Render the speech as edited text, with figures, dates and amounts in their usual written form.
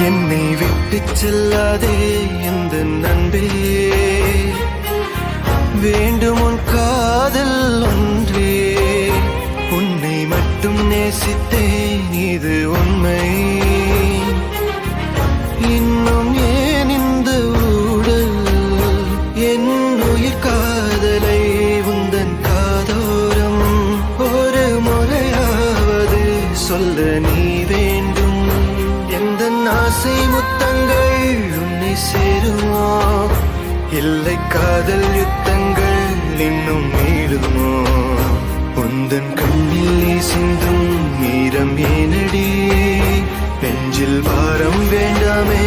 என்னை விட்டு செல்லாதே எந்த நண்பே, வேண்டும் உன் காதல் ஒன்றே. உன்னை மட்டும் நேசித்தேன், இது உண்மை. இன்னும் ஏன் இந்த ஊடல்? என் உயிர் காதலை உந்தன் காதோரம் ஒரு முறையாவது சொல்ல நீ வேண்டும். எந்த ஆசை முத்தங்கள் உன்னை சேருமோ, இல்லை காதல் யுத்தங்கள் இன்னும் நீடுமோ? உந்தன் கண்ணில் சிந்தும் ஈரம் ஏனடி, நெஞ்சில் பாரம் வேண்டாமே.